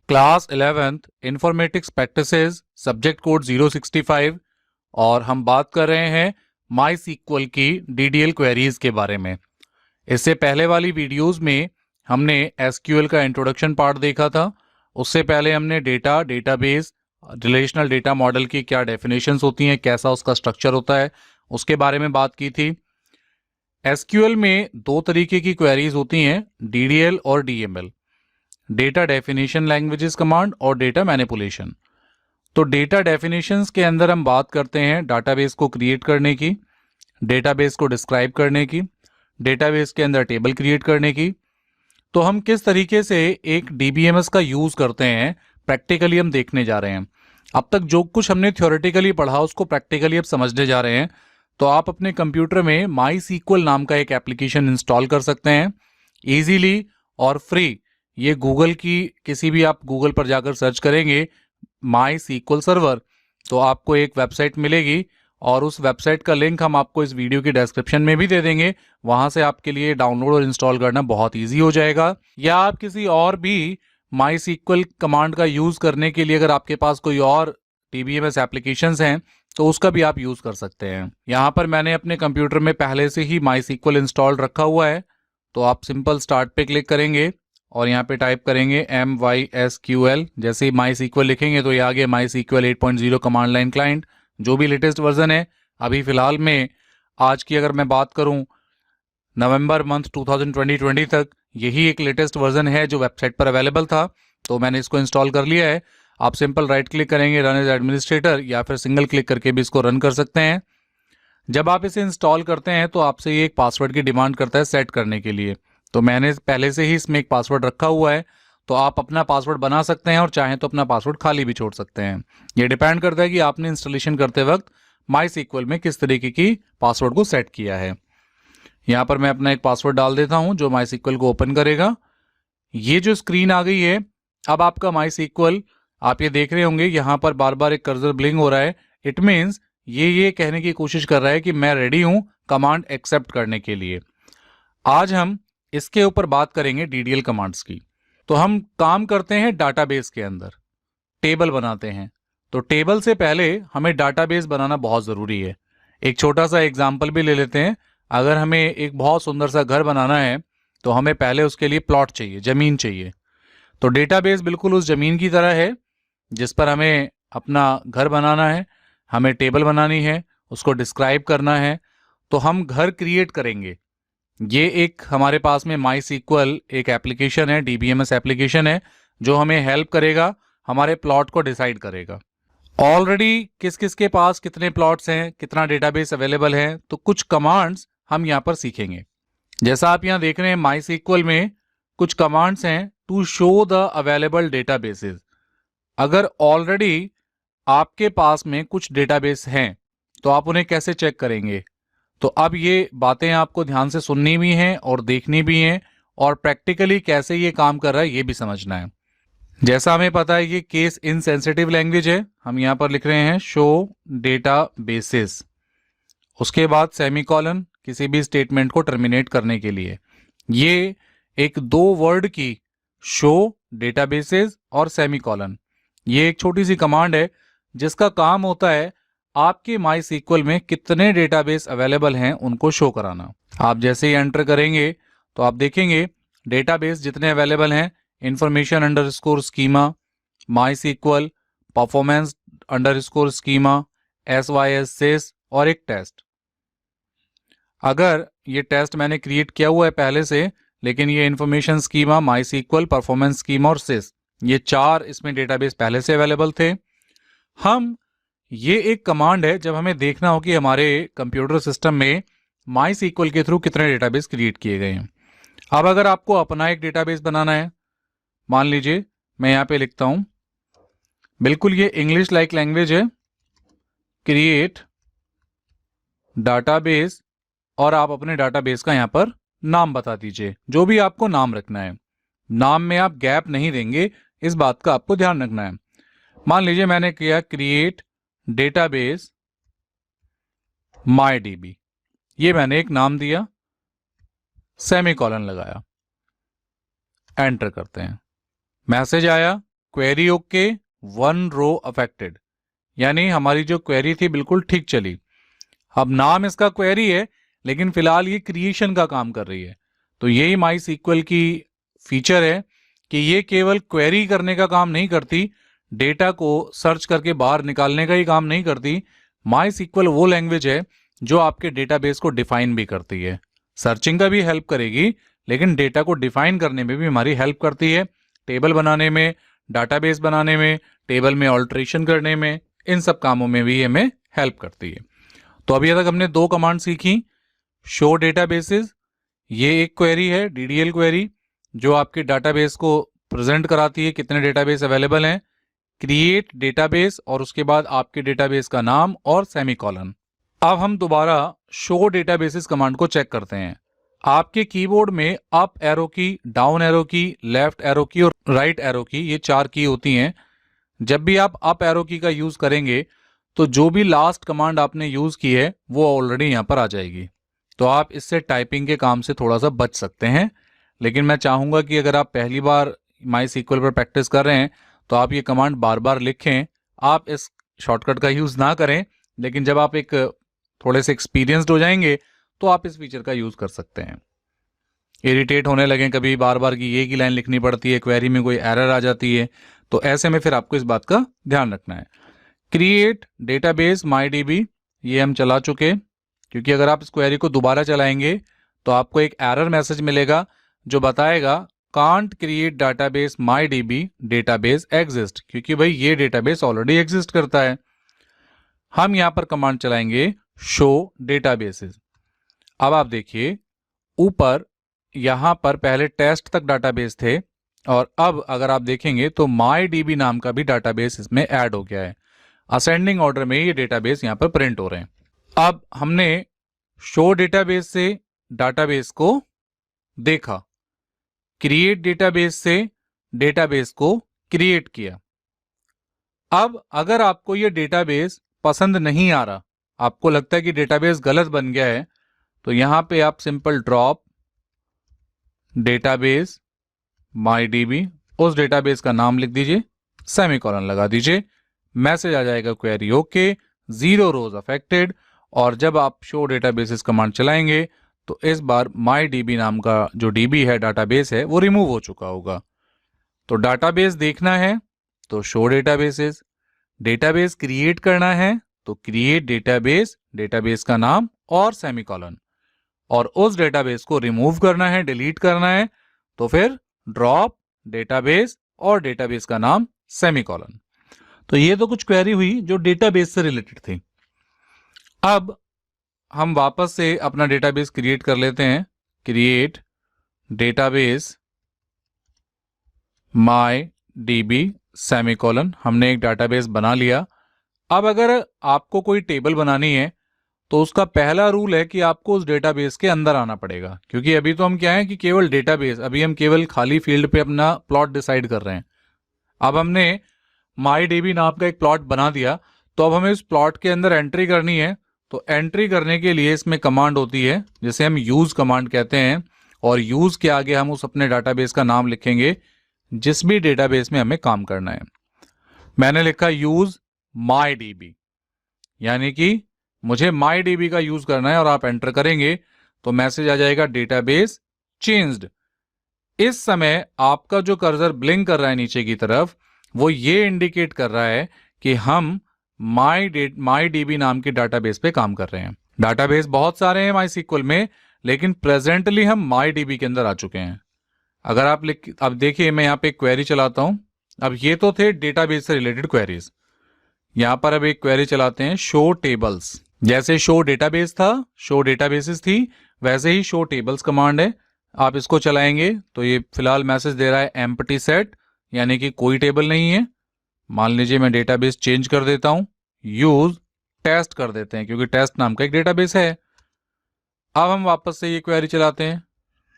Class 11th informatics practices subject code 065 और हम बात कर रहे हैं माई सीक्वल की डीडीएल क्वेरीज के बारे में। इससे पहले वाली वीडियोस में हमने एसक्यूएल का इंट्रोडक्शन पार्ट देखा था। उससे पहले हमने डेटाबेस, रिलेशनल डेटा मॉडल की क्या डेफिनेशंस होती हैं, कैसा उसका स्ट्रक्चर होता है, उसके बारे में बात की थी। एसक्यूएल में दो तरीके की क्वेरीज होती हैं, डीडीएल और DML, data definition languages command और डेटा मैनिपुलेशन। तो डेटा डेफिनेशंस के अंदर हम बात करते हैं डाटाबेस को क्रिएट करने की, डेटाबेस को डिस्क्राइब करने की, डेटाबेस के अंदर टेबल क्रिएट करने की। तो हम किस तरीके से एक डीबीएमएस का यूज करते हैं प्रैक्टिकली हम देखने जा रहे हैं। अब तक जो कुछ हमने थ्योरेटिकली पढ़ा उसको प्रैक्टिकली अब समझने जा रहे हैं। तो आप अपने कंप्यूटर में माई सीक्वल नाम का एक एप्लीकेशन इंस्टॉल कर सकते हैं इजीली और फ्री। ये गूगल की किसी भी आप गूगल पर जाकर सर्च करेंगे माई सीक्वल सर्वर तो आपको एक वेबसाइट मिलेगी और उस वेबसाइट का लिंक हम आपको इस वीडियो की डिस्क्रिप्शन में भी दे देंगे। वहां से आपके लिए डाउनलोड और इंस्टॉल करना बहुत इजी हो जाएगा। या आप किसी और भी माई सीक्वल कमांड का यूज करने के लिए अगर आपके पास कोई और डीबीएमएस एप्लीकेशंस हैं तो उसका भी आप यूज कर सकते हैं। यहाँ पर मैंने अपने कंप्यूटर में पहले से ही माई सीक्वल इंस्टॉल रखा हुआ है। तो आप सिंपल स्टार्ट पे क्लिक करेंगे और यहाँ पे टाइप करेंगे MySQL। जैसे ही माई सीक्वल लिखेंगे तो ये आगे माई सीक्वल 8.0 कमांड लाइन क्लाइंट जो भी लेटेस्ट वर्जन है। अभी फिलहाल में आज की अगर मैं बात करूं नवंबर मंथ 2020 तक यही एक लेटेस्ट वर्जन है जो वेबसाइट पर अवेलेबल था। तो मैंने इसको इंस्टॉल कर लिया है। आप सिंपल राइट क्लिक करेंगे रन एज एडमिनिस्ट्रेटर या फिर सिंगल क्लिक करके भी इसको रन कर सकते हैं। जब आप इसे इंस्टॉल करते हैं तो आपसे ये एक पासवर्ड की डिमांड करता है सेट करने के लिए। तो मैंने पहले से ही इसमें एक पासवर्ड रखा हुआ है। तो आप अपना पासवर्ड बना सकते हैं और चाहें तो अपना पासवर्ड खाली भी छोड़ सकते हैं। ये डिपेंड करता है कि आपने इंस्टॉलेशन करते वक्त माई सीक्वल में किस तरीके की पासवर्ड को सेट किया है। यहाँ पर मैं अपना एक पासवर्ड डाल देता हूँ जो माई सीक्वल को ओपन करेगा। ये जो स्क्रीन आ गई है अब आपका माई सीक्वल आप ये देख रहे होंगे यहाँ पर बार बार एक कर्सर ब्लिंक हो रहा है। इट मीन्स ये कहने की कोशिश कर रहा है कि मैं रेडी हूँ कमांड एक्सेप्ट करने के लिए। आज हम इसके ऊपर बात करेंगे डीडीएल कमांड्स की। तो हम काम करते हैं डाटाबेस के अंदर, टेबल बनाते हैं। तो टेबल से पहले हमें डाटाबेस बनाना बहुत ज़रूरी है। एक छोटा सा एग्जाम्पल भी ले लेते हैं। अगर हमें एक बहुत सुंदर सा घर बनाना है तो हमें पहले उसके लिए प्लॉट चाहिए, ज़मीन चाहिए। तो डेटाबेस बिल्कुल उस ज़मीन की तरह है जिस पर हमें अपना घर बनाना है, हमें टेबल बनानी है, उसको डिस्क्राइब करना है। तो हम घर क्रिएट करेंगे। ये एक हमारे पास में माई सीक्वल एक एप्लीकेशन है, डीबीएमएस एप्लीकेशन है जो हमें हेल्प करेगा, हमारे प्लॉट को डिसाइड करेगा। ऑलरेडी किस किस के पास कितने प्लॉट्स हैं, कितना डेटाबेस अवेलेबल है, तो कुछ कमांड्स हम यहाँ पर सीखेंगे। जैसा आप यहाँ देख रहे हैं माई सीक्वल में कुछ कमांड्स हैं to show the available databases. अगर ऑलरेडी आपके पास में कुछ डेटाबेस हैं तो आप उन्हें कैसे चेक करेंगे। तो अब ये बातें आपको ध्यान से सुननी भी हैं और देखनी भी हैं और प्रैक्टिकली कैसे ये काम कर रहा है ये भी समझना है। जैसा हमें पता है ये केस इनसेंसिटिव लैंग्वेज है। हम यहाँ पर लिख रहे हैं शो डेटा बेसिस, उसके बाद सेमीकोलन किसी भी स्टेटमेंट को टर्मिनेट करने के लिए। ये एक दो वर्ड की शो डेटाबेसेस और सेमीकोलन, ये एक छोटी सी कमांड है जिसका काम होता है आपके माई सीक्वल में कितने डेटाबेस अवेलेबल हैं उनको शो कराना। आप जैसे ही एंटर करेंगे तो आप देखेंगे डेटाबेस जितने अवेलेबल हैं, information underscore schema, MySQL, performance underscore schema, SYS और एक टेस्ट। अगर ये टेस्ट मैंने क्रिएट किया हुआ है पहले से, लेकिन ये information schema, MySQL, performance schema और सिस, ये चार इसमें डेटाबेस पहले से अवेलेबल थे। ये एक कमांड है जब हमें देखना हो कि हमारे कंप्यूटर सिस्टम में माई सीक्वल के थ्रू कितने डेटाबेस क्रिएट किए गए हैं। अब अगर आपको अपना एक डेटाबेस बनाना है, मान लीजिए मैं यहाँ पे लिखता हूँ, बिल्कुल ये इंग्लिश लाइक लैंग्वेज है, क्रिएट डाटाबेस, और आप अपने डाटाबेस का यहाँ पर नाम बता दीजिए, जो भी आपको नाम रखना है। नाम में आप गैप नहीं देंगे, इस बात का आपको ध्यान रखना है। मान लीजिए मैंने किया क्रिएट डेटाबेस MyDB, ये मैंने एक नाम दिया, सेमीकोलन लगाया, एंटर करते हैं। मैसेज आया क्वेरी ओके, 1 रो अफेक्टेड, यानी हमारी जो क्वेरी थी बिल्कुल ठीक चली। अब नाम इसका क्वेरी है, लेकिन फिलहाल ये क्रिएशन का काम कर रही है। तो यही माई सीक्वल की फीचर है कि ये केवल क्वेरी करने का काम नहीं करती, डेटा को सर्च करके बाहर निकालने का ही काम नहीं करती। माई सीक्वल वो लैंग्वेज है जो आपके डेटाबेस को डिफाइन भी करती है। सर्चिंग का भी हेल्प करेगी, लेकिन डेटा को डिफाइन करने में भी हमारी हेल्प करती है, टेबल बनाने में, डाटाबेस बनाने में, टेबल में ऑल्ट्रेशन करने में, इन सब कामों में भी हमें हेल्प करती है। तो अभी तक हमने 2 कमांड सीखी। शो डेटाबेसेस, ये एक क्वेरी है, डीडीएल क्वेरी, जो आपके डाटाबेस को प्रेजेंट कराती है कितने डेटाबेस अवेलेबल हैं। क्रिएट डेटाबेस, और उसके बाद आपके डेटाबेस का नाम और सेमीकोलन। अब हम दोबारा शो डेटाबेसेस कमांड को चेक करते हैं। आपके कीबोर्ड में अप एरो की, डाउन एरो की, लेफ्ट एरो की और राइट एरो की, ये 4 की होती हैं। जब भी आप अप एरो की का यूज करेंगे तो जो भी लास्ट कमांड आपने यूज की है वो ऑलरेडी यहाँ पर आ जाएगी। तो आप इससे टाइपिंग के काम से थोड़ा सा बच सकते हैं। लेकिन मैं चाहूंगा कि अगर आप पहली बार माई सीक्वल पर प्रैक्टिस कर रहे हैं तो आप ये कमांड बार बार लिखें। आप इस शॉर्टकट का यूज ना करें, लेकिन जब आप एक थोड़े से एक्सपीरियंस्ड हो जाएंगे तो आप इस फीचर का यूज कर सकते हैं। इरिटेट होने लगे कभी बार बार की एक ही लाइन लिखनी पड़ती है, क्वेरी में कोई एरर आ जाती है, तो ऐसे में फिर आपको इस बात का ध्यान रखना है। क्रिएट डेटाबेस माई डीबी, ये हम चला चुके, क्योंकि अगर आप इस क्वेरी को दोबारा चलाएंगे तो आपको एक एरर मैसेज मिलेगा जो बताएगा can't create database my DB, database exist, क्योंकि भाई ये डेटाबेस ऑलरेडी एग्जिस्ट करता है। हम यहां पर कमांड चलाएंगे शो डेटाबेसेस। अब आप देखिए ऊपर यहां पर पहले टेस्ट तक डाटाबेस थे, और अब अगर आप देखेंगे तो माई डीबी नाम का भी डाटाबेस इसमें ऐड हो गया है। असेंडिंग ऑर्डर में ये डेटाबेस यहां पर प्रिंट हो रहे हैं। अब हमने शो डेटाबेस से डाटाबेस को देखा, क्रिएट डेटाबेस से डेटाबेस को क्रिएट किया। अब अगर आपको ये डेटाबेस पसंद नहीं आ रहा, आपको लगता है कि डेटाबेस गलत बन गया है, तो यहां पे आप simple drop database my DB, उस डेटाबेस का नाम लिख दीजिए, सेमीकोलन लगा दीजिए, मैसेज आ जाएगा क्वेरी ओके, 0 रोज अफेक्टेड। और जब आप शो डेटाबेसेस कमांड चलाएंगे तो इस बार माई डीबी नाम का जो डीबी है, डाटाबेस है, वो रिमूव हो चुका होगा। तो डाटाबेस देखना है तो शो डेटाबेसेस, डेटाबेस क्रिएट करना है तो क्रिएट डेटाबेस, डेटाबेस का नाम और सेमीकोलन, और उस डेटाबेस को रिमूव करना है, डिलीट करना है, तो फिर ड्रॉप डेटाबेस और डेटाबेस का नाम सेमीकोलन। तो ये तो कुछ क्वेरी हुई जो डेटाबेस से रिलेटेड थी। अब हम वापस से अपना डेटाबेस क्रिएट कर लेते हैं। Create database my DB semicolon, हमने एक डेटाबेस बना लिया। अब अगर आपको कोई टेबल बनानी है तो उसका पहला रूल है कि आपको उस डेटाबेस के अंदर आना पड़ेगा, क्योंकि अभी तो हम क्या है कि केवल डेटाबेस, अभी हम केवल खाली फील्ड पे अपना प्लॉट डिसाइड कर रहे हैं। अब हमने माई डीबी नाम का एक प्लॉट बना दिया, तो अब हमें उस प्लॉट के अंदर एंट्री करनी है। तो एंट्री करने के लिए इसमें कमांड होती है जिसे हम यूज कमांड कहते हैं, और यूज के आगे हम उस अपने डेटाबेस का नाम लिखेंगे जिस भी डेटाबेस में हमें काम करना है। मैंने लिखा यूज माई डीबी, यानी कि मुझे माई डीबी का यूज करना है, और आप एंटर करेंगे तो मैसेज आ जाएगा डेटाबेस चेंज्ड। इस समय आपका जो कर्सर ब्लिंक कर रहा है नीचे की तरफ, वो ये इंडिकेट कर रहा है कि हम माई डीबी नाम के डाटाबेस पे काम कर रहे हैं। डाटाबेस बहुत सारे हैं माई सीक्वल में, लेकिन प्रेजेंटली हम माई डीबी के अंदर आ चुके हैं। अगर आप अब देखिए मैं यहाँ पे क्वेरी चलाता हूं। अब ये तो थे डेटाबेस से रिलेटेड क्वेरीज, यहां पर अब एक क्वेरी चलाते हैं शो टेबल्स। जैसे शो डेटाबेस था, शो डेटाबेसेस थी, वैसे ही शो टेबल्स कमांड है। आप इसको चलाएंगे तो ये फिलहाल मैसेज दे रहा है एम्प्टी सेट, यानी कि कोई टेबल नहीं है। मान लीजिए मैं डेटाबेस चेंज कर देता हूं, यूज टेस्ट कर देते हैं, क्योंकि टेस्ट नाम का एक डेटाबेस है। अब हम वापस से ये क्वेरी चलाते हैं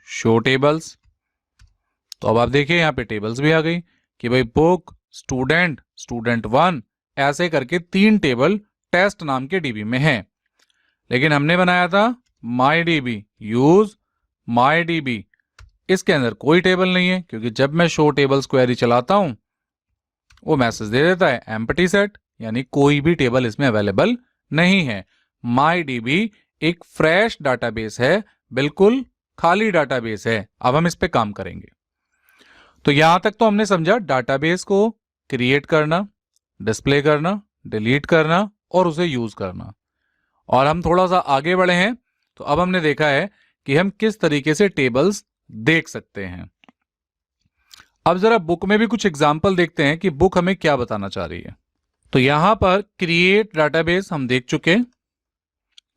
शो टेबल्स। तो अब आप देखिए यहाँ पे टेबल्स भी आ गई कि भाई बुक, स्टूडेंट, स्टूडेंट 1, ऐसे करके 3 टेबल टेस्ट नाम के डीबी में है। लेकिन हमने बनाया था my DB, use my DB, इसके अंदर कोई टेबल नहीं है, क्योंकि जब मैं शो टेबल्स क्वेरी चलाता हूं वो मैसेज दे देता है एम्प्टी सेट, यानी कोई भी टेबल इसमें अवेलेबल नहीं है। MyDB एक फ्रेश डाटाबेस है, बिल्कुल खाली डाटाबेस है। अब हम इस पे काम करेंगे। तो यहां तक तो हमने समझा डाटाबेस को क्रिएट करना, डिस्प्ले करना, डिलीट करना और उसे यूज करना। और हम थोड़ा सा आगे बढ़े हैं, तो अब हमने देखा है कि हम किस तरीके से टेबल्स देख सकते हैं। अब जरा बुक में भी कुछ एग्जाम्पल देखते हैं कि बुक हमें क्या बताना चाह रही है। तो यहां पर क्रिएट डाटाबेस हम देख चुके हैं,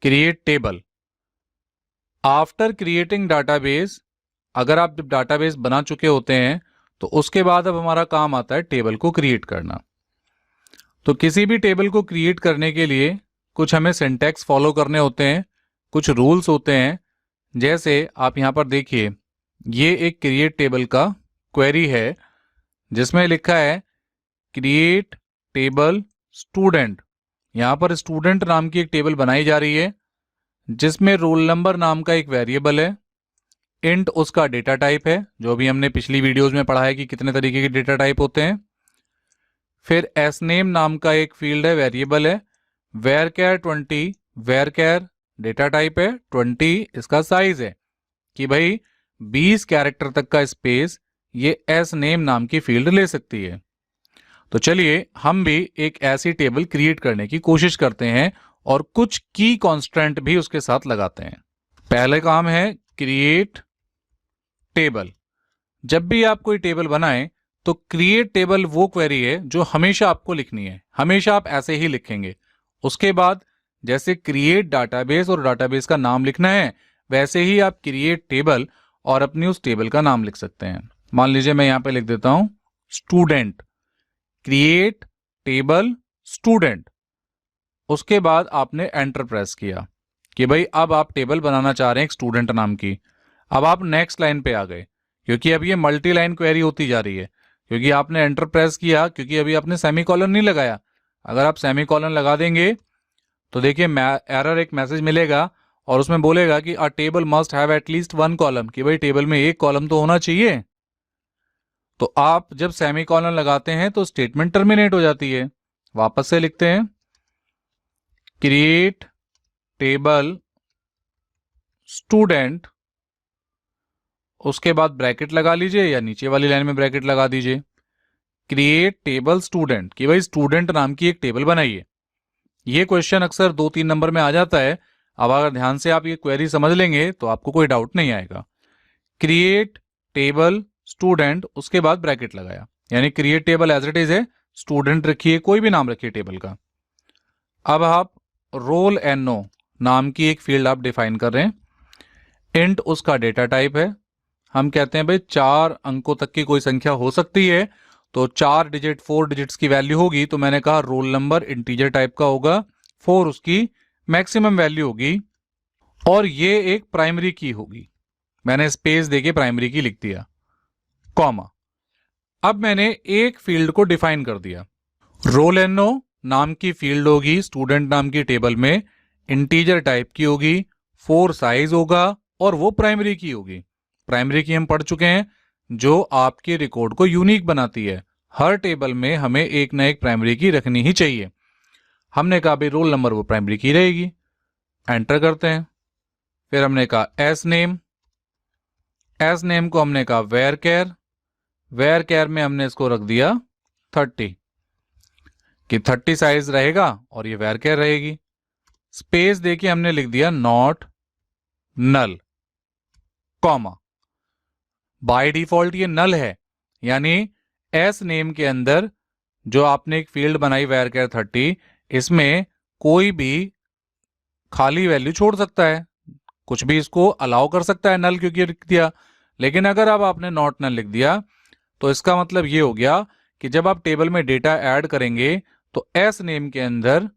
create table. After creating database, अगर आप जब डाटाबेस बना चुके होते हैं तो उसके बाद अब हमारा काम आता है टेबल को क्रिएट करना। तो किसी भी टेबल को क्रिएट करने के लिए कुछ हमें सिंटैक्स फॉलो करने होते हैं, कुछ रूल्स होते हैं। जैसे आप यहां पर देखिए, ये एक क्रिएट टेबल का क्वेरी है जिसमें लिखा है क्रिएट टेबल स्टूडेंट। यहां पर स्टूडेंट नाम की एक टेबल बनाई जा रही है जिसमें रोल नंबर नाम का एक वेरिएबल है, इंट उसका डेटा टाइप है, जो भी हमने पिछली वीडियोस में पढ़ा है कि कितने तरीके के डेटा टाइप होते हैं। फिर एसनेम नाम का एक फील्ड है, वेरिएबल है, वेरकेर 20, वेरकेर डेटा टाइप है, 20 इसका साइज है कि भाई 20 कैरेक्टर तक का स्पेस ये एसनेम नाम की फील्ड ले सकती है। तो चलिए हम भी एक ऐसी टेबल क्रिएट करने की कोशिश करते हैं और कुछ की कॉन्स्टेंट भी उसके साथ लगाते हैं। पहले काम है क्रिएट टेबल। जब भी आप कोई टेबल बनाएं तो क्रिएट टेबल वो क्वेरी है जो हमेशा आपको लिखनी है, हमेशा आप ऐसे ही लिखेंगे। उसके बाद जैसे क्रिएट डाटाबेस और डाटाबेस का नाम लिखना है, वैसे ही आप क्रिएट टेबल और अपनी उस टेबल का नाम लिख सकते हैं। मान लीजिए मैं यहां पे लिख देता हूं स्टूडेंट, क्रिएट टेबल स्टूडेंट। उसके बाद आपने एंटर प्रेस किया कि भाई अब आप टेबल बनाना चाह रहे हैं एक स्टूडेंट नाम की। अब आप नेक्स्ट लाइन पे आ गए, क्योंकि अब ये मल्टी लाइन क्वेरी होती जा रही है, क्योंकि आपने एंटर प्रेस किया, क्योंकि अभी आपने सेमीकोलन नहीं लगाया। अगर आप सेमीकोलन लगा देंगे तो देखिए एरर एक मैसेज मिलेगा और उसमें बोलेगा कि अ table must have at least 1 column, कि भाई टेबल में एक कॉलम तो होना चाहिए। तो आप जब सेमीकोलन लगाते हैं तो स्टेटमेंट टर्मिनेट हो जाती है। वापस से लिखते हैं क्रिएट टेबल स्टूडेंट, उसके बाद ब्रैकेट लगा लीजिए या नीचे वाली लाइन में ब्रैकेट लगा दीजिए, क्रिएट टेबल स्टूडेंट, कि भाई स्टूडेंट नाम की एक टेबल बनाइए। ये क्वेश्चन अक्सर 2-3 नंबर में आ जाता है। अब अगर ध्यान से आप ये क्वेरी समझ लेंगे तो आपको कोई डाउट नहीं आएगा। क्रिएट टेबल स्टूडेंट, उसके बाद ब्रैकेट लगाया, यानी create table as it is है, स्टूडेंट रखिए, कोई भी नाम रखिए टेबल का। अब आप रोल NO नाम की एक फील्ड आप डिफाइन कर रहे हैं, इंट उसका डेटा टाइप है। हम कहते हैं भाई 4 अंकों तक की कोई संख्या हो सकती है, तो 4 डिजिट 4 डिजिट्स की वैल्यू होगी, तो मैंने कहा रोल नंबर इंटीजर टाइप का होगा, 4 उसकी मैक्सिमम वैल्यू होगी और ये एक प्राइमरी की होगी। मैंने स्पेस देके प्राइमरी की लिख दिया, कॉमा। अब मैंने एक फील्ड को डिफाइन कर दिया, रोल NO नाम की फील्ड होगी स्टूडेंट नाम की टेबल में, इंटीजर टाइप की होगी, 4 साइज होगा और वो प्राइमरी की होगी। प्राइमरी की हम पढ़ चुके हैं, जो आपके रिकॉर्ड को यूनिक बनाती है। हर टेबल में हमें एक ना एक प्राइमरी की रखनी ही चाहिए। हमने कहा भाई रोल नंबर वो प्राइमरी की रहेगी, एंटर करते हैं। फिर हमने कहा एस नेम, एस नेम को हमने कहा वेर केयर, वेर केयर में हमने इसको रख दिया 30, कि 30 साइज रहेगा और ये वेर केयर रहेगी। स्पेस देके हमने लिख दिया not null, comma. By default ये नल है, यानी एस नेम के अंदर जो आपने एक फील्ड बनाई वेरकेयर 30, इसमें कोई भी खाली वैल्यू छोड़ सकता है, कुछ भी इसको अलाउ कर सकता है, नल क्योंकि लिख दिया। लेकिन अगर अब आपने नॉट नल लिख दिया तो इसका मतलब ये हो गया कि जब आप टेबल में डेटा ऐड करेंगे तो एस नेम के अंदर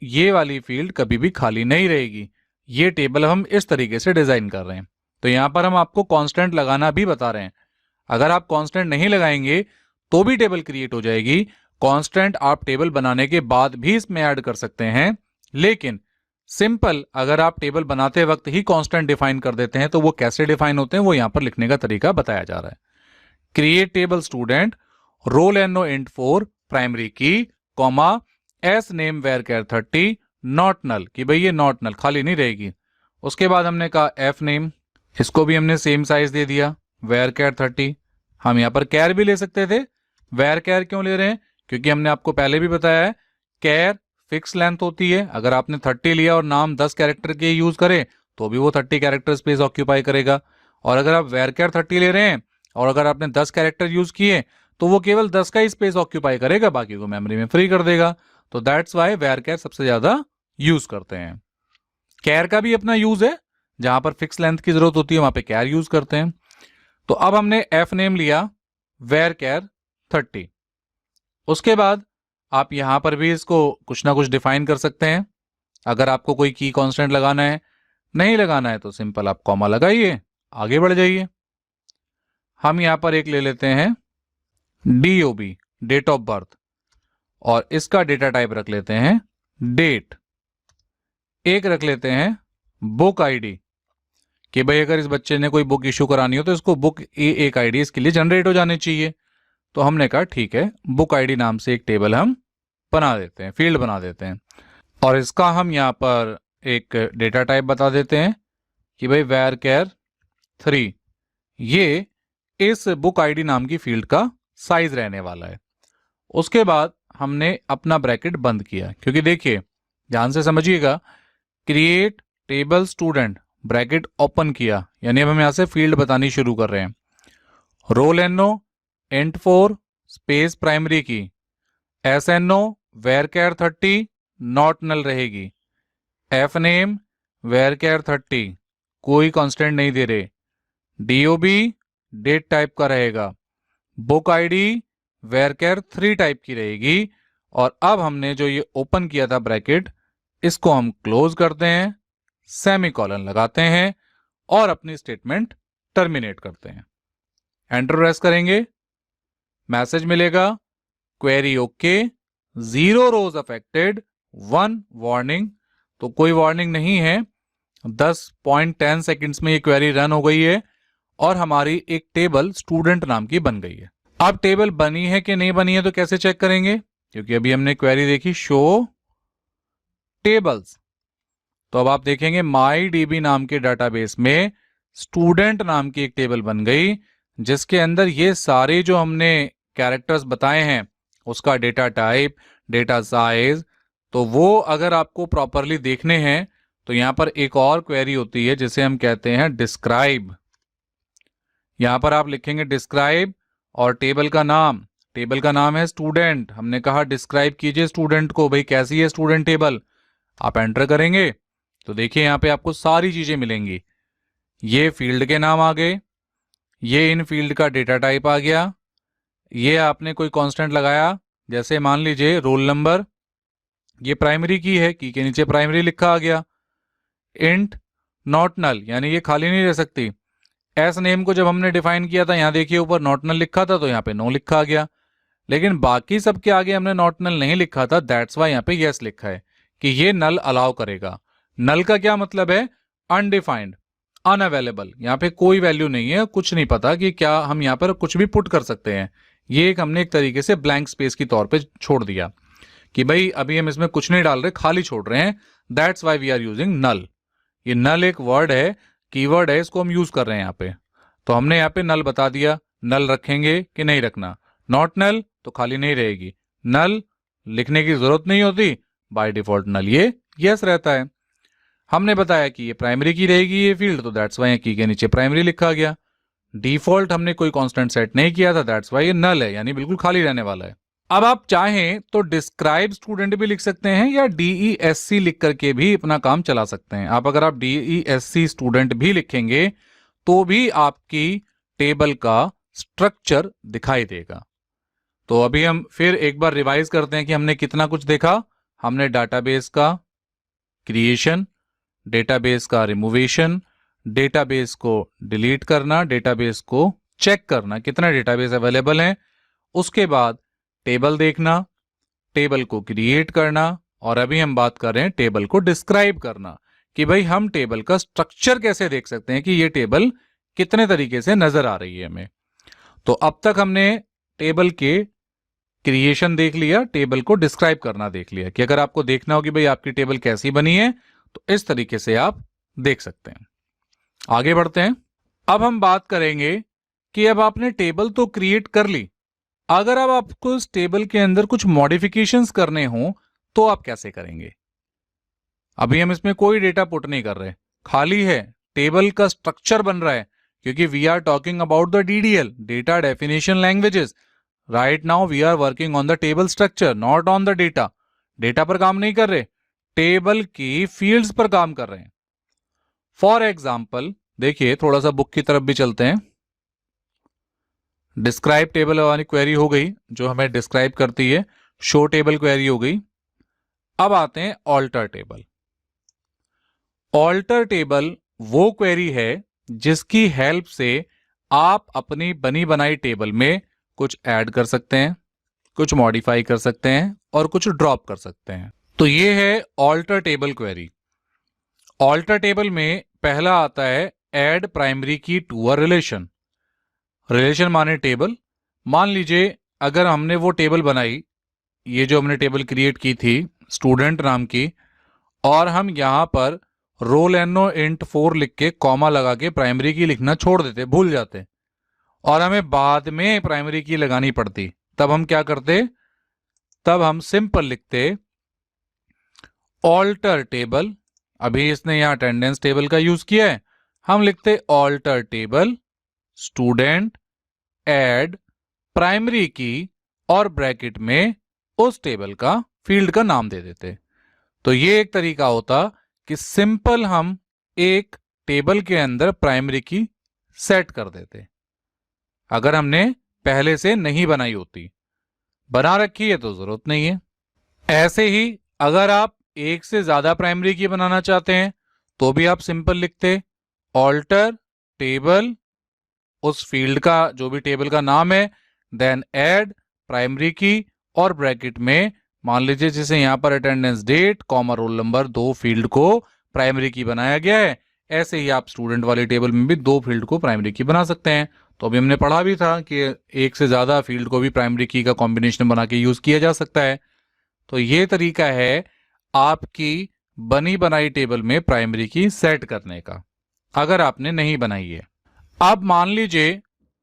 ये वाली फील्ड कभी भी खाली नहीं रहेगी। ये टेबल हम इस तरीके से डिजाइन कर रहे हैं। तो यहां पर हम आपको कांस्टेंट लगाना भी बता रहे हैं। अगर आप कांस्टेंट नहीं लगाएंगे तो भी टेबल क्रिएट हो जाएगी। कांस्टेंट आप टेबल बनाने के बाद भी इसमें ऐड कर सकते हैं, लेकिन सिंपल अगर आप टेबल बनाते वक्त ही कांस्टेंट डिफाइन कर देते हैं तो वो कैसे डिफाइन होते हैं वो यहां पर लिखने का तरीका बताया जा रहा है। क्रिएट टेबल स्टूडेंट रोल एनो int 4 primary key, comma S name varchar 30 not null, कि भाई ये नॉट नल खाली नहीं रहेगी। उसके बाद हमने कहा एफ नेम, इसको भी हमने सेम साइज दे दिया, वेर कैर 30। हम यहाँ पर कैर भी ले सकते थे, वेर कैर क्यों ले रहे हैं, क्योंकि हमने आपको पहले भी बताया है कैर फिक्स लेंथ होती है। अगर आपने 30 लिया और नाम 10 कैरेक्टर के यूज करे तो भी वो 30 कैरेक्टर स्पेस ऑक्यूपाई करेगा। और अगर आप वेर कैर 30 ले रहे हैं और अगर आपने 10 कैरेक्टर यूज किए तो वो केवल 10 का ही स्पेस ऑक्यूपाई करेगा, बाकी को मेमोरी में फ्री कर देगा। तो दैट्स वाई वेर कैर सबसे ज्यादा यूज करते हैं। कैर का भी अपना यूज है, जहां पर फिक्स लेंथ की जरूरत होती है वहां पे कैर यूज करते हैं। तो अब हमने एफ नेम लिया वेर कैर 30। उसके बाद आप यहां पर भी इसको कुछ ना कुछ डिफाइन कर सकते हैं। अगर आपको कोई की कांस्टेंट लगाना है, नहीं लगाना है तो सिंपल आप कॉमा लगाइए, आगे बढ़ जाइए। हम यहां पर एक ले लेते हैं DOB, डेट ऑफ बर्थ, और इसका डेटा टाइप रख लेते हैं डेट। एक रख लेते हैं बुक आईडी, कि भाई अगर इस बच्चे ने कोई बुक इशू करानी हो तो इसको बुक एक आईडी इसके लिए जनरेट हो जानी चाहिए। तो हमने कहा ठीक है, बुक आईडी नाम से एक टेबल हम बना देते हैं, फील्ड बना देते हैं, और इसका हम यहाँ पर एक डेटा टाइप बता देते हैं कि भाई वेर कैर 3, ये इस बुक आईडी नाम की फील्ड का साइज रहने वाला है। उसके बाद हमने अपना ब्रैकेट बंद किया, क्योंकि देखिए ध्यान से समझिएगा, create table student bracket open किया, यानी अब हम यहां से फील्ड बतानी शुरू कर रहे हैं। रोल एनो int 4 space primary key, S एनो वेर कैर 30 नॉट नल रहेगी, एफ नेम वेर कैर 30 कोई कांस्टेंट नहीं दे रहे, DOB डेट टाइप का रहेगा, book ID varchar 3 type की रहेगी। और अब हमने जो ये ओपन किया था ब्रैकेट, इसको हम क्लोज करते हैं, सेमीकोलन लगाते हैं और अपनी स्टेटमेंट टर्मिनेट करते हैं। एंटर प्रेस करेंगे, मैसेज मिलेगा क्वेरी ओके, 0 रोज अफेक्टेड 1 वार्निंग। तो कोई वार्निंग नहीं है, 10.10 सेकंड्स में ये क्वेरी रन हो गई है और हमारी एक टेबल स्टूडेंट नाम की बन गई है। अब टेबल बनी है कि नहीं बनी है तो कैसे चेक करेंगे, क्योंकि अभी हमने क्वेरी देखी शो टेबल्स। तो अब आप देखेंगे माई DB नाम के डाटाबेस में स्टूडेंट नाम की एक टेबल बन गई, जिसके अंदर ये सारे जो हमने कैरेक्टर्स बताए हैं उसका डेटा टाइप, डेटा साइज। तो वो अगर आपको प्रॉपरली देखने हैं तो यहां पर एक और क्वेरी होती है जिसे हम कहते हैं डिस्क्राइब। यहां पर आप लिखेंगे डिस्क्राइब और टेबल का नाम है स्टूडेंट। हमने कहा डिस्क्राइब कीजिए स्टूडेंट को, भाई कैसी है स्टूडेंट टेबल। आप एंटर करेंगे तो देखिए यहां पे आपको सारी चीजें मिलेंगी। ये फील्ड के नाम आ गए, ये इन फील्ड का डेटा टाइप आ गया, ये आपने कोई कांस्टेंट लगाया, जैसे मान लीजिए रोल नंबर, ये प्राइमरी की है, की के नीचे प्राइमरी लिखा आ गया। इंट नॉट नल, यानी ये खाली नहीं रह सकती। एस नेम को जब हमने डिफाइन किया था, यहां देखिए ऊपर नॉट नल लिखा था तो यहाँ पे नो लिखा आ गया, लेकिन बाकी सबके आगे हमने नॉट नल नहीं लिखा था, दैट्स वाई यहाँ पे यस लिखा है कि ये नल अलाउ करेगा। नल का क्या मतलब है, अनडिफाइंड, अनअवेलेबल, यहाँ पे कोई वैल्यू नहीं है, कुछ नहीं पता कि क्या हम यहाँ पर कुछ भी पुट कर सकते हैं। ये एक हमने एक तरीके से ब्लैंक स्पेस की तौर पे छोड़ दिया कि भाई अभी हम इसमें कुछ नहीं डाल रहे, खाली छोड़ रहे हैं, that's why we are using null. ये नल एक वर्ड है, कीवर्ड है, इसको हम यूज कर रहे हैं यहाँ पे। तो हमने यहाँ पे नल बता दिया, नल रखेंगे कि नहीं रखना। नॉट नल तो खाली नहीं रहेगी, नल लिखने की जरूरत नहीं होती, बाय डिफॉल्ट नल ये यस रहता है। हमने बताया कि ये प्राइमरी की रहेगी ये फील्ड, तो दैट्स वाई की के नीचे प्राइमरी लिखा गया। डिफॉल्ट हमने कोई कांस्टेंट सेट नहीं किया था, दैट्स वाई ये नल है, यानी बिल्कुल खाली रहने वाला है। अब आप चाहें तो डिस्क्राइब स्टूडेंट भी लिख सकते हैं या DESC लिख करके भी अपना काम चला सकते हैं। आप अगर आप DESC स्टूडेंट भी लिखेंगे तो भी आपकी टेबल का स्ट्रक्चर दिखाई देगा। तो अभी हम फिर एक बार रिवाइज करते हैं कि हमने कितना कुछ देखा। हमने डाटाबेस का क्रिएशन, डेटाबेस का रिमूवेशन, डेटाबेस को डिलीट करना, डेटाबेस को चेक करना कितना डेटाबेस अवेलेबल है, उसके बाद टेबल देखना, टेबल को क्रिएट करना, और अभी हम बात कर रहे हैं टेबल को डिस्क्राइब करना कि भाई हम टेबल का स्ट्रक्चर कैसे देख सकते हैं कि ये टेबल कितने तरीके से नजर आ रही है हमें। तो अब तक हमने टेबल के क्रिएशन देख लिया, टेबल को डिस्क्राइब करना देख लिया कि अगर आपको देखना हो कि भाई आपकी टेबल कैसी बनी है तो इस तरीके से आप देख सकते हैं। आगे बढ़ते हैं। अब हम बात करेंगे कि अब आपने टेबल तो क्रिएट कर ली, अगर अब आपको इस टेबल के अंदर कुछ मॉडिफिकेशंस करने हो तो आप कैसे करेंगे। अभी हम इसमें कोई डेटा पुट नहीं कर रहे, खाली है, टेबल का स्ट्रक्चर बन रहा है, क्योंकि we are talking about the DDL, data definition languages. Right now we are working on the table structure, not on the data. Data पर काम नहीं कर रहे, टेबल की फील्ड्स पर काम कर रहे हैं। फॉर एग्जाम्पल देखिए, थोड़ा सा बुक की तरफ भी चलते हैं। डिस्क्राइब टेबल वाली क्वेरी हो गई जो हमें डिस्क्राइब करती है, शो टेबल क्वेरी हो गई। अब आते हैं ऑल्टर टेबल। ऑल्टर टेबल वो क्वेरी है जिसकी हेल्प से आप अपनी बनी बनाई टेबल में कुछ ऐड कर सकते हैं, कुछ मॉडिफाई कर सकते हैं और कुछ ड्रॉप कर सकते हैं। तो ये है alter table query. Alter table में पहला आता है add primary key to a relation. Relation माने टेबल। मान लीजिए अगर हमने वो टेबल बनाई, ये जो हमने टेबल क्रिएट की थी स्टूडेंट नाम की, और हम यहां पर रोल एनो इंट 4 लिख के कॉमा लगा के प्राइमरी की लिखना छोड़ देते, भूल जाते, और हमें बाद में प्राइमरी की लगानी पड़ती, तब हम क्या करते, तब हम सिंपल लिखते ऑल्टर टेबल। अभी इसने यहां अटेंडेंस टेबल का यूज किया है, हम लिखते alter table student add primary key और ब्रैकेट में उस टेबल का फील्ड का नाम दे देते। तो ये एक तरीका होता कि सिंपल हम एक टेबल के अंदर प्राइमरी की सेट कर देते, अगर हमने पहले से नहीं बनाई होती। बना रखी है तो जरूरत नहीं है। ऐसे ही अगर आप एक से ज्यादा प्राइमरी की बनाना चाहते हैं तो भी आप सिंपल लिखते ऑल्टर टेबल, उस फील्ड का जो भी टेबल का नाम है, देन ऐड प्राइमरी की और ब्रैकेट में मान लीजिए जैसे यहां पर attendance date comma roll number, दो फील्ड को प्राइमरी की बनाया गया है। ऐसे ही आप स्टूडेंट वाले टेबल में भी दो फील्ड को प्राइमरी की बना सकते हैं। तो अभी हमने पढ़ा भी था कि एक से ज्यादा फील्ड को भी प्राइमरी की का कॉम्बिनेशन बना के यूज किया जा सकता है। तो ये तरीका है आपकी बनी बनाई टेबल में प्राइमरी की सेट करने का, अगर आपने नहीं बनाई है। अब मान लीजिए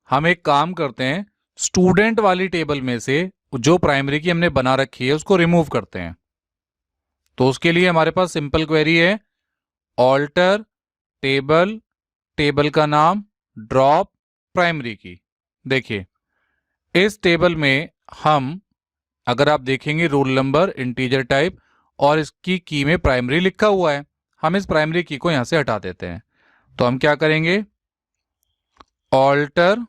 हम एक काम करते हैं, स्टूडेंट वाली टेबल में से जो प्राइमरी की हमने बना रखी है उसको रिमूव करते हैं। तो उसके लिए हमारे पास सिंपल क्वेरी है ऑल्टर टेबल, टेबल का नाम, ड्रॉप प्राइमरी की। देखिए इस टेबल में हम, अगर आप देखेंगे रोल नंबर इंटीजर टाइप और इसकी की में प्राइमरी लिखा हुआ है, हम इस प्राइमरी की को यहां से हटा देते हैं। तो हम क्या करेंगे, alter